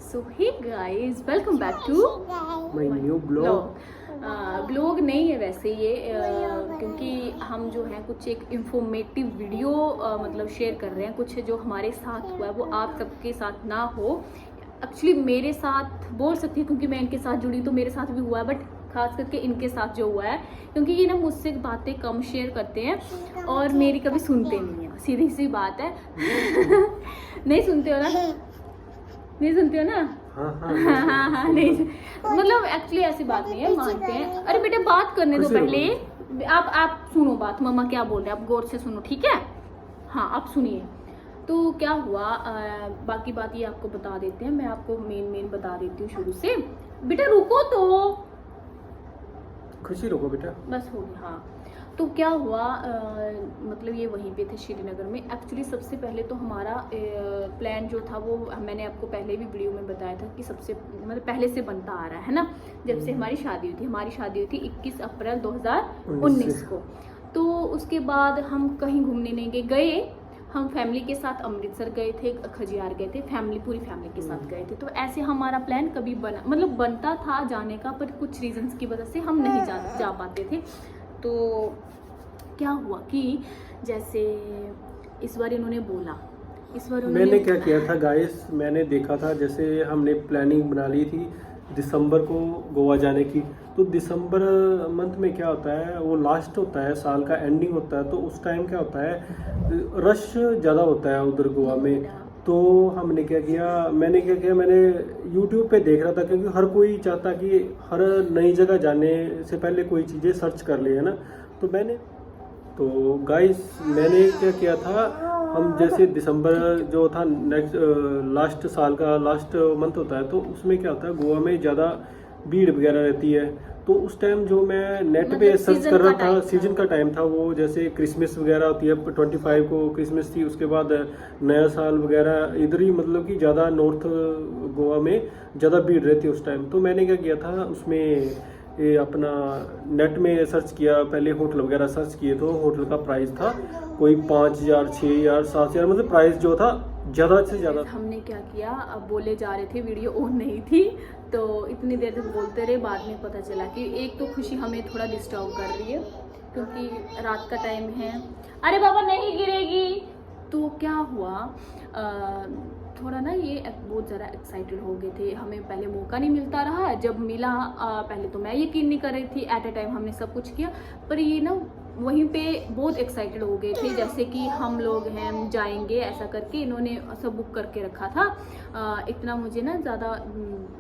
So hey guys, welcome back to my new blog. Blog नहीं है वैसे ये, क्योंकि हम जो है कुछ एक इंफॉर्मेटिव वीडियो मतलब शेयर कर रहे हैं। कुछ जो हमारे साथ हुआ है वो आप सबके साथ ना हो। एक्चुअली मेरे साथ बोल सकती हूँ क्योंकि मैं इनके साथ जुड़ी, तो मेरे साथ भी हुआ है, बट खास करके इनके साथ जो हुआ है, क्योंकि ये ना मुझसे बातें कम शेयर करते हैं और मेरी कभी सुनते नहीं है। सीधी सी बात है। नहीं सुनते हो ना? नहीं सुनते हो ना? हाँ, नहीं, मतलब एक्चुअली ऐसी बात नहीं है, मानते हैं। अरे बेटे बात करने दो पहले। आप सुनो बात, मम्मा क्या बोल रहे हैं, आप गौर से सुनो, ठीक है? हाँ, आप सुनिए। तो क्या हुआ, बाकी बात ये आपको बता देते हैं। मैं आपको मेन बता देती हूँ शुरू से। बेटा रुको तो, खुशी रुको बेटा, बस हो गया। हाँ, तो क्या हुआ, मतलब ये वहीं पे थे श्रीनगर में। एक्चुअली सबसे पहले तो हमारा प्लान जो था वो मैंने आपको पहले भी वीडियो में बताया था कि सबसे मतलब पहले से बनता आ रहा है ना, जब से हमारी शादी हुई थी। हमारी शादी हुई थी 21 अप्रैल 2019 को। तो उसके बाद हम कहीं घूमने नहीं गए। हम फैमिली के साथ अमृतसर गए थे, खजियार गए थे, पूरी फैमिली के साथ गए थे। तो ऐसे हमारा प्लान कभी बनता था जाने का, पर कुछ रीजंस की वजह से हम नहीं जा पाते थे। तो क्या हुआ कि जैसे इस बार इन्होंने बोला, मैंने क्या किया था गाइस, मैंने देखा था, जैसे हमने प्लानिंग बना ली थी दिसंबर को गोवा जाने की। तो दिसंबर मंथ में क्या होता है, वो लास्ट होता है, साल का एंडिंग होता है। तो उस टाइम क्या होता है, रश ज़्यादा होता है उधर गोवा में। तो मैंने क्या किया, मैंने YouTube पे देख रहा था, क्योंकि हर कोई चाहता कि हर नई जगह जाने से पहले कोई चीज़ें सर्च कर ले, है ना। तो गाइस मैंने क्या किया था, हम जैसे दिसंबर जो था नेक्स्ट लास्ट साल का लास्ट मंथ होता है, तो उसमें क्या होता है, गोवा में ज़्यादा भीड़ वगैरह रहती है। तो उस टाइम जो मैं नेट पे सर्च कर रहा था, सीजन का टाइम था वो, जैसे क्रिसमस वगैरह होती है, 25 को क्रिसमस थी, उसके बाद नया साल वगैरह इधर ही, मतलब कि ज़्यादा नॉर्थ गोवा में ज़्यादा भीड़ रहती है उस टाइम। तो मैंने क्या किया था, उसमें ये अपना नेट में सर्च किया, पहले होटल वगैरह सर्च किए। तो होटल का प्राइस था कोई 5,000, 6,000, 7,000, मतलब प्राइस जो था ज़्यादा से ज़्यादा। हमने क्या किया, अब बोले जा रहे थे, वीडियो ऑन नहीं थी, तो इतनी देर तक बोलते रहे। बाद में पता चला कि एक तो खुशी हमें थोड़ा डिस्टर्ब कर रही है क्योंकि रात का टाइम है। अरे बाबा नहीं गिरेगी। तो क्या हुआ, थोड़ा ना ये बहुत ज़्यादा एक्साइटेड हो गए थे। हमें पहले मौका नहीं मिलता रहा, जब मिला पहले तो मैं यकीन नहीं कर रही थी। एट ए टाइम हमने सब कुछ किया, पर ये ना वहीं पे बहुत एक्साइटेड हो गए थे, जैसे कि हम लोग हैं, हम जाएंगे, ऐसा करके इन्होंने सब बुक करके रखा था। इतना मुझे ना ज़्यादा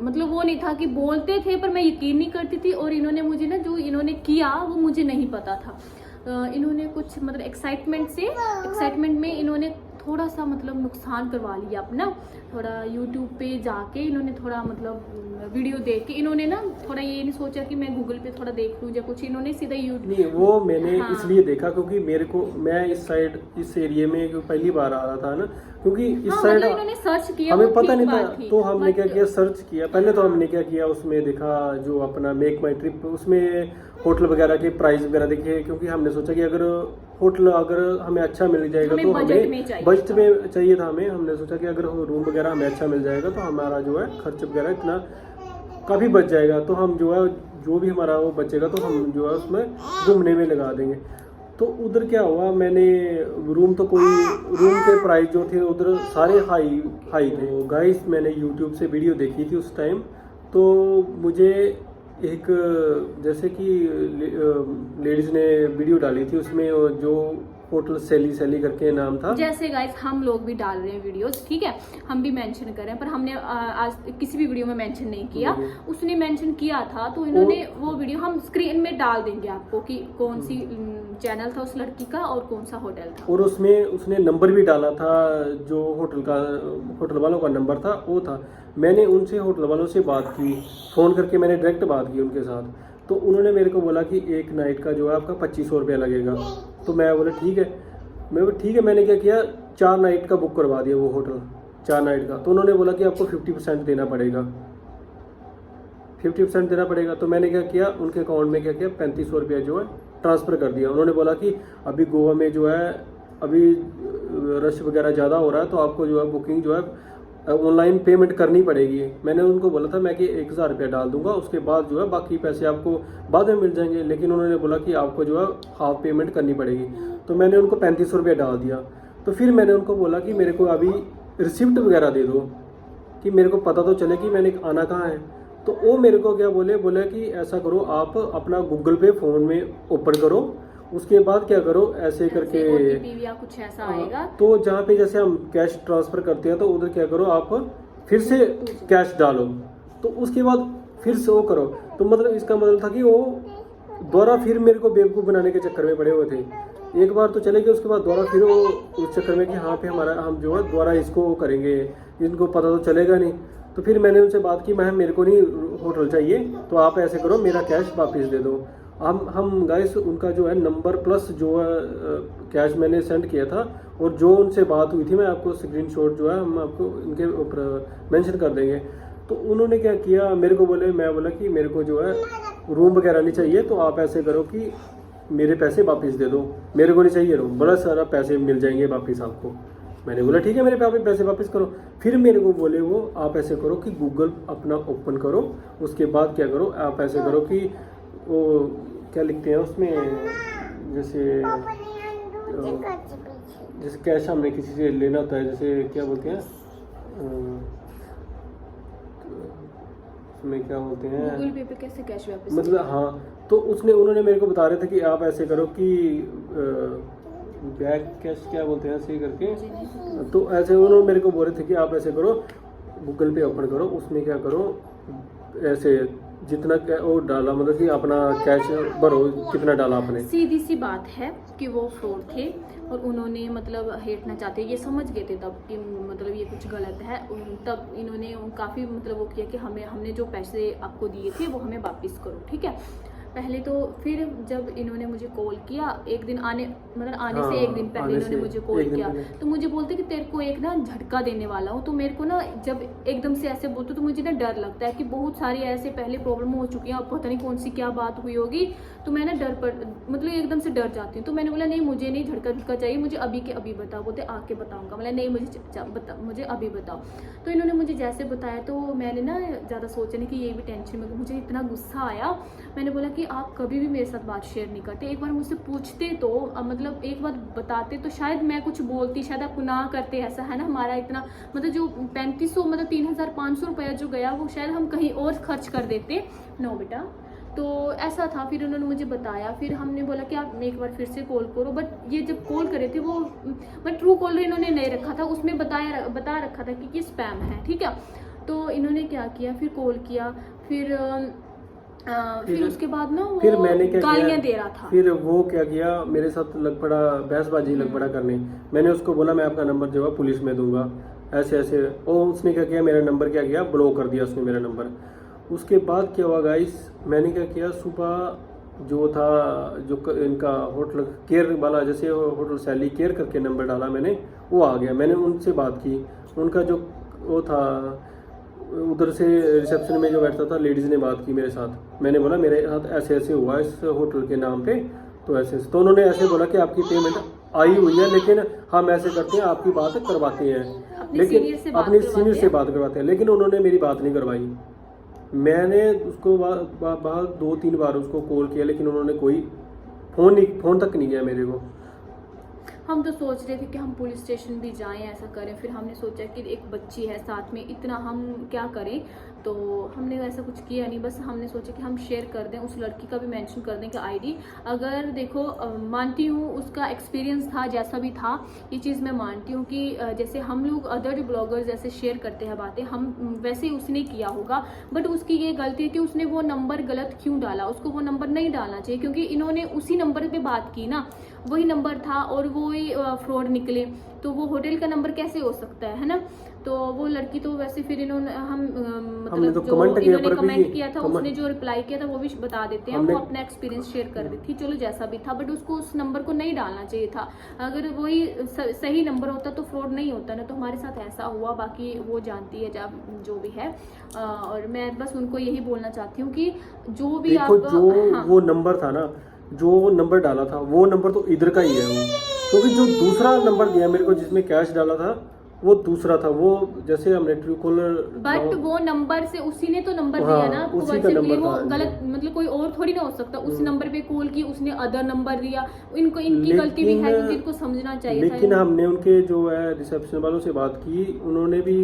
मतलब वो नहीं था कि बोलते थे पर मैं यकीन नहीं करती थी। और इन्होंने मुझे ना जो इन्होंने किया वो मुझे नहीं पता था। इन्होंने कुछ मतलब एक्साइटमेंट में इन्होंने थोड़ा सा मतलब नुकसान करवा लिया अपना। थोड़ा YouTube पे जाके इन्होंने थोड़ा मतलब वीडियो देख के इन्होंने ना थोड़ा ये नहीं सोचा कि मैं गूगल पे थोड़ा देख लूँ या कुछ, इन्होंने सीधा YouTube नहीं, वो मैंने हाँ। इसलिए देखा क्योंकि मैं इस एरिया में पहली बार आ रहा था ना, क्योंकि इस हाँ, साइड मतलब इन्होंने सर्च किया, हमें पता नहीं था। तो हमने क्या but- किया, सर्च किया पहले। तो हमने क्या किया, उसमें देखा जो अपना मेक माई ट्रिप, उसमें होटल वगैरह के प्राइस वगैरह देखे, क्योंकि हमने सोचा कि अगर होटल हमें अच्छा मिल जाएगा तो हमें बजट में चाहिए था हमें। हमने सोचा कि अगर रूम वगैरह हमें अच्छा मिल जाएगा तो हमारा जो है खर्च वगैरह इतना काफ़ी बच जाएगा। तो हम जो है जो भी हमारा वो बचेगा तो हम जो है उसमें घूमने में लगा देंगे। तो उधर क्या हुआ, मैंने रूम के प्राइस जो थे उधर सारे हाई थे। गाइस मैंने YouTube से वीडियो देखी थी उस टाइम। तो मुझे एक जैसे कि लेडीज़ ने वीडियो डाली थी, उसमें जो होटल सैली करके नाम था। जैसे गाइस हम लोग भी डाल रहे हैं वीडियोस, ठीक है, हम भी मेंशन कर रहे हैं, पर हमने आज किसी भी वीडियो में मेंशन नहीं किया। उसने मेंशन किया था, तो इन्होंने वो वीडियो हम स्क्रीन में डाल देंगे आपको कि कौन सी चैनल था उस लड़की का और कौन सा होटल था। और उसमें उसने नंबर भी डाला था, जो होटल वालों का नंबर था वो था। मैंने उनसे होटल वालों से बात की, फ़ोन करके मैंने डायरेक्ट बात की उनके साथ। तो उन्होंने मेरे को बोला कि एक नाइट का जो है आपका 2500 रुपया लगेगा। तो मैं बोला ठीक है। मैंने क्या किया, 4 नाइट का बुक करवा दिया वो होटल, 4 नाइट का। तो उन्होंने बोला कि आपको 50% देना पड़ेगा, 50% देना पड़ेगा। तो मैंने क्या किया, उनके अकाउंट में क्या किया, 3500 रुपया जो है ट्रांसफ़र कर दिया। उन्होंने बोला कि अभी गोवा में जो है अभी रश वगैरह ज़्यादा हो रहा है, तो आपको जो है बुकिंग जो है ऑनलाइन पेमेंट करनी पड़ेगी। मैंने उनको बोला था मैं कि 1000 रुपया डाल दूंगा, उसके बाद जो है बाकी पैसे आपको बाद में मिल जाएंगे, लेकिन उन्होंने बोला कि आपको जो है हाफ पेमेंट करनी पड़ेगी। तो मैंने उनको 3500 रुपया डाल दिया। तो फिर मैंने उनको बोला कि मेरे को अभी रिसिप्ट वगैरह दे दो कि मेरे को पता तो चले कि मैंने आना कहाँ है। तो वो मेरे को क्या बोले कि ऐसा करो, आप अपना गूगल पे फ़ोन में ओपन करो, उसके बाद क्या करो ऐसे करके OTP या कुछ ऐसा आएगा। तो जहाँ पे जैसे हम कैश ट्रांसफ़र करते हैं तो उधर क्या करो, आप फिर से कैश डालो, तो उसके बाद फिर से वो करो। तो मतलब इसका मतलब था कि वो दोबारा फिर मेरे को बेवकूफ़ बनाने के चक्कर में पड़े हुए थे। एक बार तो चले गए, उसके बाद दोबारा फिर वो उस चक्कर में कि हाँ पे हमारा हम जो है दोबारा इसको करेंगे, इनको पता तो चलेगा नहीं। तो फिर मैंने उनसे बात की, मैं मेरे को नहीं होटल चाहिए, तो आप ऐसे करो मेरा कैश वापस दे दो। हम गाइस उनका जो है नंबर प्लस जो है कैश मैंने सेंड किया था और जो उनसे बात हुई थी मैं आपको स्क्रीनशॉट जो है हम आपको इनके ऊपर मेंशन कर देंगे। तो उन्होंने क्या किया, मेरे को बोले, मैं बोला कि मेरे को जो है रूम वगैरह नहीं चाहिए, तो आप ऐसे करो कि मेरे पैसे वापस दे दो, मेरे को नहीं चाहिए रूम, बड़ा सारा पैसे मिल जाएंगे वापस आपको। मैंने बोला ठीक है मेरे पैसे वापस करो। फिर मेरे को बोले वो आप ऐसे करो कि गूगल अपना ओपन करो, उसके बाद क्या करो आप ऐसे करो कि वो क्या लिखते हैं उसमें, जैसे कैश हमने किसी से लेना होता है, जैसे क्या बोलते हैं उसमें क्या बोलते हैं, गूगल पे पे कैसे कैश वापस, मतलब हाँ। तो उन्होंने मेरे को बता रहे थे कि आप ऐसे करो कि बैक कैश क्या बोलते हैं ऐसे करके। तो ऐसे उन्होंने मेरे को बोल रहे थे कि आप ऐसे करो गूगल पे ओपन करो, उसमें क्या करो ऐसे जितना वो डाला, मतलब कि अपना कैश भरो कितना डाला आपने। सीधी सी बात है कि वो फ्रॉड थे और उन्होंने मतलब हेटना चाहते, ये समझ गए थे तब कि मतलब ये कुछ गलत है। तब इन्होंने काफ़ी मतलब वो किया कि हमने जो पैसे आपको दिए थे वो हमें वापस करो, ठीक है। पहले तो फिर जब इन्होंने मुझे कॉल किया एक दिन आने से एक दिन पहले इन्होंने मुझे कॉल किया, तो मुझे बोलते कि तेरे को एक ना झटका देने वाला हूँ। तो मेरे को ना जब एकदम से ऐसे बोलते तो मुझे ना डर लगता है कि बहुत सारी ऐसे पहले प्रॉब्लम हो चुकी है, अब पता नहीं कौन सी क्या बात हुई होगी, तो मैं ना मतलब एकदम से डर जाती हूँ। तो मैंने बोला नहीं मुझे नहीं झटका चाहिए, मुझे अभी के अभी बताओ। बोलते आके बताऊँगा, बोला नहीं मुझे अभी बताओ। तो इन्होंने मुझे जैसे बताया तो मैंने ना ज़्यादा सोचा नहीं कि ये भी टेंशन में, मुझे इतना गुस्सा आया। मैंने बोला कि आप कभी भी मेरे साथ बात शेयर नहीं करते, एक बार मुझसे पूछते तो मतलब एक बार बताते तो शायद मैं कुछ बोलती, शायद आप ना करते, ऐसा है ना। हमारा इतना मतलब जो 3500 मतलब 3500 रुपया जो गया वो शायद हम कहीं और खर्च कर देते। नो बेटा, तो ऐसा था। फिर उन्होंने मुझे बताया, फिर हमने बोला कि आप एक बार फिर से कॉल करो। बट ये जब कॉल करे थे वो बट ट्रू कॉलर इन्होंने नहीं रखा था, उसमें बता रखा था कि स्पैम है, ठीक है। तो इन्होंने क्या किया, फिर कॉल किया, फिर उसके बाद ना वो फिर मैंने क्या गालियां दे रहा था। फिर वो क्या किया, मेरे साथ लग पड़ा बहसबाजी लग पड़ा करने। मैंने उसको बोला मैं आपका नंबर जो है पुलिस में दूंगा, ऐसे ऐसे। और उसने क्या किया, मेरा नंबर क्या किया, ब्लॉक कर दिया उसने मेरा नंबर। उसके बाद क्या हुआ गाइस, मैंने क्या किया, सुबह जो था जो इनका होटल केयर वाला, जैसे होटल सैली केयर करके नंबर डाला मैंने, वो आ गया। मैंने उनसे बात की, उनका जो वो था उधर से रिसेप्शन में जो बैठता था, लेडीज़ ने बात की मेरे साथ। मैंने बोला मेरे साथ ऐसे ऐसे हुआ इस होटल के नाम पे, तो ऐसे तो उन्होंने ऐसे बोला कि आपकी पेमेंट आई हुई है, लेकिन हम ऐसे करते हैं आपकी बात करवाते हैं, लेकिन अपनी सीनियर से बात करवाते हैं, लेकिन उन्होंने मेरी बात नहीं करवाई। मैंने उसको बाद 2-3 बार उसको कॉल किया, लेकिन उन्होंने कोई फ़ोन तक नहीं किया मेरे को। हम तो सोच रहे थे कि हम पुलिस स्टेशन भी जाएं, ऐसा करें। फिर हमने सोचा कि एक बच्ची है साथ में, इतना हम क्या करें, तो हमने ऐसा कुछ किया नहीं। बस हमने सोचा कि हम शेयर कर दें, उस लड़की का भी मेंशन कर दें कि आईडी। अगर देखो मानती हूँ उसका एक्सपीरियंस था जैसा भी था, ये चीज़ मैं मानती हूँ कि जैसे हम लोग अदर ब्लॉगर्स जैसे शेयर करते हैं बातें, हम वैसे ही उसने किया होगा। बट उसकी ये गलती है कि उसने वो नंबर गलत क्यों डाला, उसको वो नंबर नहीं डालना चाहिए, क्योंकि इन्होंने उसी नंबर पर बात की ना, वही नंबर था और वो ही फ्रॉड निकले, तो वो होटल का नंबर कैसे हो सकता है ना। तो वो लड़की तो वैसे फिर इन्होंने मतलब तो जो इन्होंने कमेंट किया था, उसने जो रिप्लाई किया था वो भी बता देते हैं, वो अपना एक्सपीरियंस शेयर कर दी थी, चलो जैसा भी था। बट उसको उस नंबर को नहीं डालना चाहिए था, अगर वही सही नंबर होता तो फ्रॉड नहीं होता ना। तो हमारे साथ ऐसा हुआ, बाकी वो जानती है जब जो भी है। और मैं बस उनको यही बोलना चाहती हूँ कि जो भी आप वो नंबर था ना, जो नंबर डाला था वो नंबर तो इधर का ही है वो, क्योंकि जो दूसरा नंबर दिया मेरे को जिसमें कैश डाला था वो दूसरा था, वो जैसे हमने ट्रू कॉलर बट वो नंबर से उसी ने तो नंबर हाँ, दिया ना आपको उसी का WhatsApp के लिए, नंबर वो था, गलत मतलब कोई और थोड़ी ना हो सकता, उस नंबर पे कॉल की, उसने अदर नंबर दिया, इनको इनकी गलती भी है क्योंकि इनको समझना चाहिए था। लेकिन हमने उनके जो है रिसेप्शन वालों से बात की, उन्होंने भी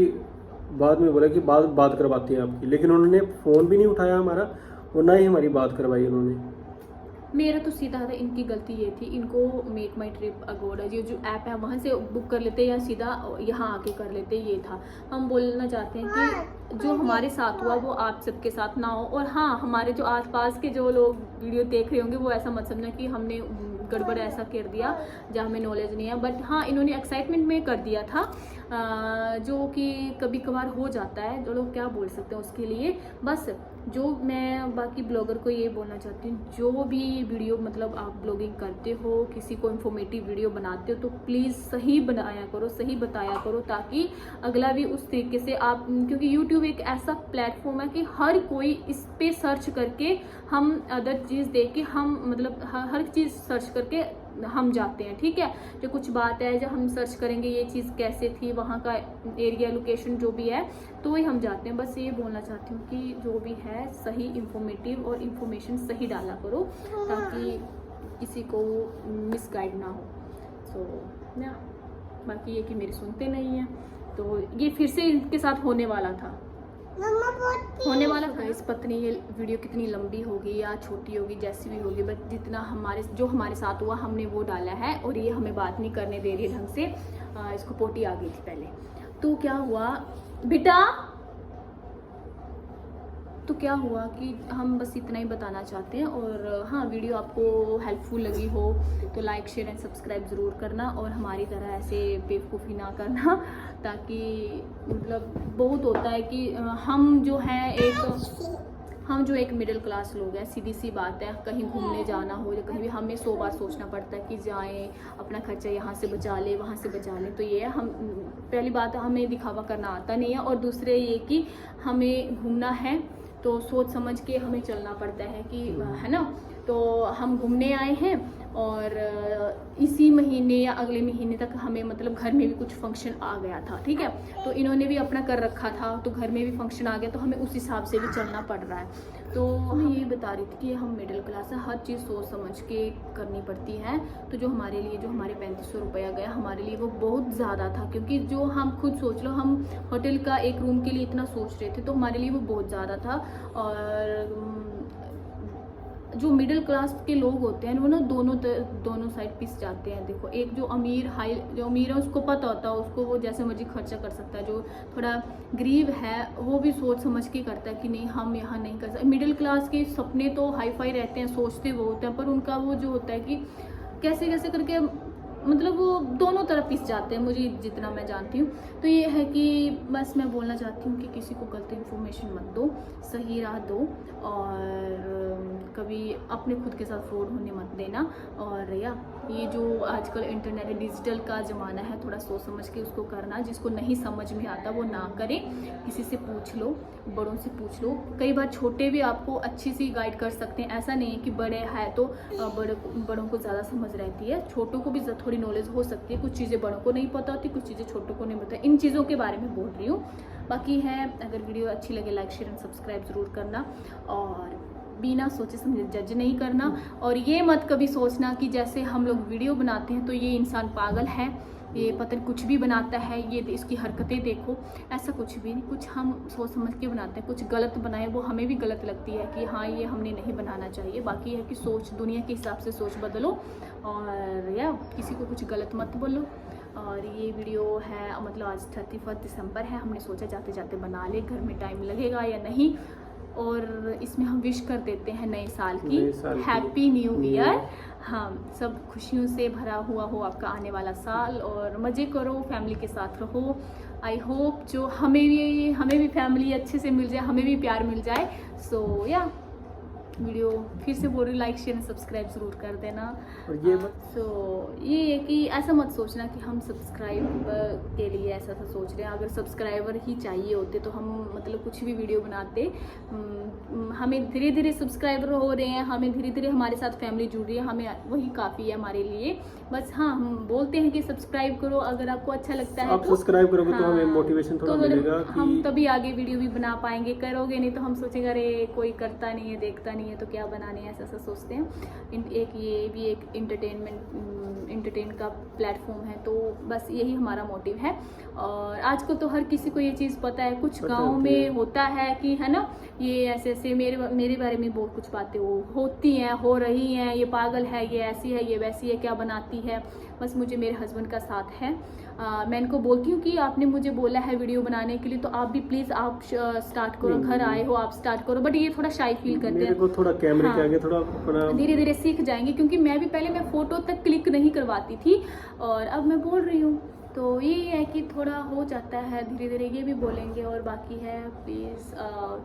बाद में बोला कि बात करवाते हैं आपकी, लेकिन उन्होंने फ़ोन भी नहीं उठाया हमारा और ना ही हमारी बात करवाई उन्होंने। मेरा तो सीधा था, इनकी गलती ये थी, इनको मेक माई ट्रिप अगोड़ा ये जो ऐप है वहाँ से बुक कर लेते या सीधा यहाँ आके कर लेते, ये था। हम बोलना चाहते हैं कि जो हमारे साथ हुआ वो आप सबके साथ ना हो। और हाँ, हमारे जो आसपास के जो लोग वीडियो देख रहे होंगे वो ऐसा मत समझना कि हमने गड़बड़ ऐसा कर दिया जहाँ हमें नॉलेज नहीं है, बट हाँ इन्होंने एक्साइटमेंट में कर दिया था, जो कि कभी कभार हो जाता है, जो लोग क्या बोल सकते हैं उसके लिए। बस जो मैं बाकी ब्लॉगर को ये बोलना चाहती हूँ, जो भी वीडियो मतलब आप ब्लॉगिंग करते हो, किसी को इन्फॉर्मेटिव वीडियो बनाते हो तो प्लीज़ सही बनाया करो, सही बताया करो, ताकि अगला भी उस तरीके से आप, क्योंकि यूट्यूब एक ऐसा प्लेटफॉर्म है कि हर कोई इस पे सर्च करके, हम अदर चीज़ देख के हम मतलब हर चीज़ सर्च करके हम जाते हैं, ठीक है। जो कुछ बात है जब हम सर्च करेंगे ये चीज़ कैसे थी, वहाँ का एरिया लोकेशन जो भी है, तो वही हम जाते हैं। बस ये बोलना चाहती हूँ कि जो भी है सही इंफॉर्मेटिव और इन्फॉर्मेशन सही डाला करो ताकि किसी को मिसगाइड ना हो। सो ना बाकी ये कि मेरे सुनते नहीं हैं, तो ये फिर से इनके साथ होने वाला था। इस पत्नी ये वीडियो कितनी लंबी होगी या छोटी होगी जैसी भी होगी, बट जितना हमारे साथ हुआ हमने वो डाला है। और ये हमें बात नहीं करने दे रही ढंग से, इसको पोटी आ गई थी पहले। तो क्या हुआ बेटा, तो क्या हुआ कि हम बस इतना ही बताना चाहते हैं। और हाँ, वीडियो आपको हेल्पफुल लगी हो तो लाइक शेयर एंड सब्सक्राइब ज़रूर करना, और हमारी तरह ऐसे बेवकूफ़ी ना करना, ताकि मतलब बहुत होता है कि हम जो एक मिडिल क्लास लोग हैं, सीधी सी बात है, कहीं घूमने जाना हो या कहीं भी हमें 100 बार सोचना पड़ता है कि जाएं, अपना खर्चा यहाँ से बचा ले वहाँ से बचा ले। तो ये है, हम पहली बात हमें दिखावा करना आता नहीं है, और दूसरे ये कि हमें घूमना है तो सोच समझ के हमें चलना पड़ता है कि है ना। तो हम घूमने आए हैं और इसी महीने या अगले महीने तक हमें मतलब घर में भी कुछ फंक्शन आ गया था, ठीक है। तो इन्होंने भी अपना कर रखा था, तो घर में भी फंक्शन आ गया, तो हमें उस हिसाब से भी चलना पड़ रहा है। तो मैं यही बता रही थी कि हम मिडिल क्लास है, हर चीज़ सोच समझ के करनी पड़ती है। तो जो हमारे लिए जो हमारे 3500 रुपया गया, हमारे लिए वो बहुत ज़्यादा था, क्योंकि जो हम खुद सोच लो, हम होटल का एक रूम के लिए इतना सोच रहे थे, तो हमारे लिए वो बहुत ज़्यादा था। और जो मिडिल क्लास के लोग होते हैं वो ना दोनों साइड पिस जाते हैं। देखो, एक जो अमीर है उसको पता होता है, उसको वो जैसे मर्जी खर्चा कर सकता है। जो थोड़ा गरीब है वो भी सोच समझ के करता है कि नहीं, हम यहाँ नहीं कर सकते। मिडिल क्लास के सपने तो हाई फाई रहते हैं, सोचते वो होते हैं, पर उनका वो जो होता है कि कैसे कैसे करके मतलब वो दोनों तरफ पिस जाते हैं, मुझे जितना मैं जानती हूँ। तो ये है कि बस मैं बोलना चाहती हूँ कि किसी को गलत इन्फॉर्मेशन मत दो, सही राह दो, और कभी अपने खुद के साथ फ्रॉड होने मत देना। और या ये जो आजकल इंटरनेट डिजिटल का ज़माना है, थोड़ा सोच समझ के उसको करना। जिसको नहीं समझ में आता वो ना करे, किसी से पूछ लो, बड़ों से पूछ लो। कई बार छोटे भी आपको अच्छी सी गाइड कर सकते हैं, ऐसा नहीं है कि बड़े हैं तो बड़ों को ज़्यादा समझ रहती है, छोटों को भी थोड़ी नॉलेज हो सकती है। कुछ चीज़ें बड़ों को नहीं पता होती, कुछ चीज़ें छोटों को नहीं पता। इन चीज़ों के बारे में बोल रही हूँ। बाकी है, अगर वीडियो अच्छी लगे लाइक शेयर एंड सब्सक्राइब ज़रूर करना, और बिना सोचे समझे जज नहीं करना। और ये मत कभी सोचना कि जैसे हम लोग वीडियो बनाते हैं तो ये इंसान पागल है, ये पता नहीं कुछ भी बनाता है, ये इसकी हरकतें देखो। ऐसा कुछ भी नहीं, कुछ हम सोच समझ के बनाते हैं। कुछ गलत बनाए वो हमें भी गलत लगती है कि हाँ ये हमने नहीं बनाना चाहिए। बाकी है कि सोच दुनिया के हिसाब से सोच बदलो, और या किसी को कुछ गलत मत बोलो। और ये वीडियो है मतलब आज 31 दिसंबर है, हमने सोचा जाते जाते बना ले, घर में टाइम लगेगा या नहीं। और इसमें हम विश कर देते हैं नए साल की हैप्पी न्यू ईयर। हाँ, सब खुशियों से भरा हुआ हो आपका आने वाला साल, और मज़े करो, फैमिली के साथ रहो। आई होप जो हमें भी फैमिली अच्छे से मिल जाए, हमें भी प्यार मिल जाए। सो या वीडियो फिर से बोल रही, लाइक शेयर सब्सक्राइब ज़रूर कर देना। और ये तो ये है कि ऐसा मत सोचना कि हम सब्सक्राइब के लिए ऐसा सोच रहे हैं। अगर सब्सक्राइबर ही चाहिए होते तो हम मतलब कुछ भी वीडियो बनाते। हमें धीरे धीरे सब्सक्राइबर हो रहे हैं, हमें धीरे धीरे हमारे साथ फैमिली जुड़ रही है, हमें वही काफ़ी है हमारे लिए। बस हाँ, हम बोलते हैं कि सब्सक्राइब करो, अगर आपको अच्छा लगता है आप सब्सक्राइब करोगे तो हमें मोटिवेशन थोड़ा तो मिलेगा कि हम तभी आगे वीडियो भी बना पाएंगे। करोगे नहीं तो हम सोचेंगे अरे कोई करता नहीं है, देखता नहीं है तो क्या बनाने है, ऐसा सोचते हैं। एक ये भी एक एंटरटेन का प्लेटफॉर्म है, तो बस यही हमारा मोटिव है। और आजकल तो हर किसी को ये चीज़ पता है, कुछ गाँव में होता है कि है ना, ये ऐसे ऐसे मेरे बारे में बहुत कुछ बातें होती हैं, हो रही हैं, ये पागल है, ये ऐसी है, ये वैसी है, क्या बनाती है। बस मुझे मेरे हस्बैंड का साथ है। मैं इनको बोलती हूँ कि आपने मुझे बोला है वीडियो बनाने के लिए, तो आप भी प्लीज़ आप स्टार्ट करो, घर आए हो आप स्टार्ट करो। बट ये थोड़ा शाई फील करते हैं, मेरे को थोड़ा कैमरे के आगे थोड़ा अपना धीरे धीरे सीख जाएंगे, क्योंकि मैं भी पहले मैं फ़ोटो तक क्लिक नहीं करवाती थी और अब मैं बोल रही हूँ। तो ये है कि थोड़ा हो जाता है, धीरे धीरे ये भी बोलेंगे। और बाकी है प्लीज़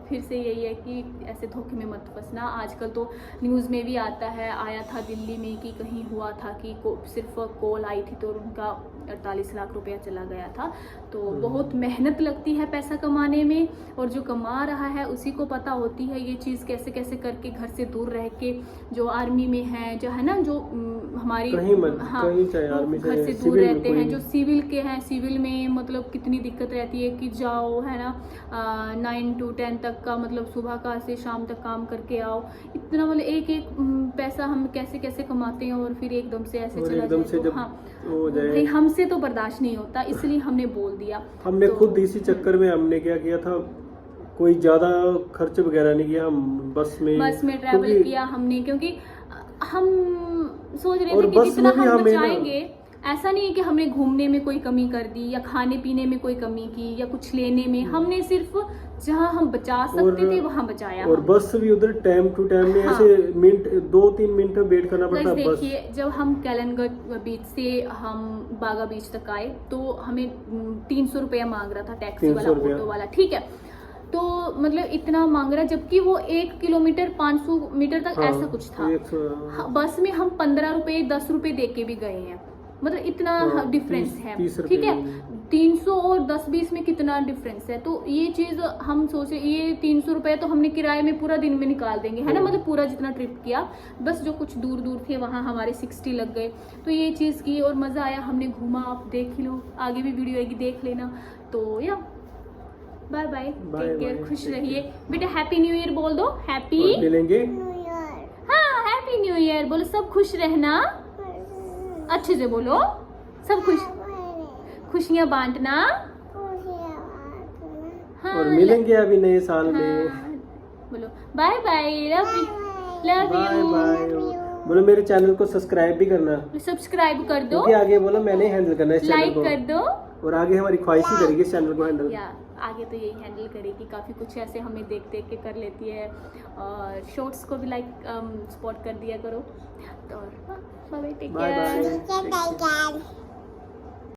फिर से यही है कि ऐसे धोखे में मत फंसना। आजकल तो न्यूज़ में भी आता है, आया था दिल्ली में कि कहीं हुआ था कि सिर्फ कॉल आई थी तो उनका 48 लाख रुपया चला गया था। तो बहुत मेहनत लगती है पैसा कमाने में, और जो कमा रहा है उसी को पता होती है ये चीज़ कैसे कैसे करके घर से दूर रह के, जो आर्मी में है, जो है ना, जो हमारी घर से दूर रहते हैं, जो सिविल के हैं, सिविल में मतलब कितनी दिक्कत रहती है कि जाओ, है ना, 9 to 10 तक का मतलब सुबह का से शाम तक काम करके आओ। इतना मतलब एक पैसा हम कैसे कैसे कमाते हैं और फिर एकदम से ऐसे चला जाए तो हाँ भाई हमसे तो बर्दाश्त नहीं होता, इसलिए हमने बोल दिया। हमने खुद इसी चक्कर में हमने क्या किया था, कोई ज़्यादा खर्च वगैरह नहीं किया, हम बस में ट्रैवल किया हमने, क्योंकि हम सोच रहे थे कि जितना हम बचाएंगे, ऐसा नहीं है कि हमने घूमने में कोई कमी कर दी या खाने पीने में कोई कमी की या कुछ लेने में, हमने सिर्फ जहां हम बचा सकते थे वहां बचाया। और बस भी उधर टाइम टू टाइम में ऐसे मिनट 2-3 मिनट वेट करना पड़ता। देखिए जब हम कैलनगढ़ बीच से हम बागा बीच तक आए तो हमें 300 रुपया मांग रहा था टैक्सी वाला, ऑटो वाला, ठीक है। तो मतलब इतना मांग रहा है, जबकि वो 1 किलोमीटर 500 मीटर तक ऐसा कुछ था। बस में हम 15 रुपये 10 रुपये दे के भी गए हैं, मतलब इतना डिफरेंस है, ठीक है। 300 और 10-20 में कितना डिफरेंस है। तो ये चीज़ हम सोचे, ये 300 रुपये तो हमने किराए में पूरा दिन में निकाल देंगे, है ना, मतलब पूरा जितना ट्रिप किया, बस जो कुछ दूर दूर थे वहाँ हमारे 60 लग गए। तो ये चीज़ की और मज़ा आया, हमने घूमा, आप देख ही लो, आगे भी वीडियो आएगी देख लेना। तो या बाय बाय, टेक केयर, खुश रहिए बेटा। हैप्पी न्यू ईयर बोल दो, हैप्पी मिलेंगे, हाँ हैप्पी न्यू ईयर बोलो, सब खुश रहना, अच्छे से बोलो, सब खुशियाँ बांटना, हाँ, और मिलेंगे अभी नए साल में। बोलो बाय बाय, लव यू, बोलो मेरे चैनल को सब्सक्राइब भी करना, सब्सक्राइब कर दो, क्योंकि आगे बोलो मैंने हैंडल करना है इस चैनल को, लाइक कर दो, और आगे हमारी ख्वाहिश ही करेगी इस चैनल को हैंडल। आगे तो यही हैंडल करेगी, काफ़ी कुछ ऐसे हमें देख देख के कर लेती है, और शॉर्ट्स को भी लाइक सपोर्ट कर दिया करो। तो बाय बाय, टेक केयर।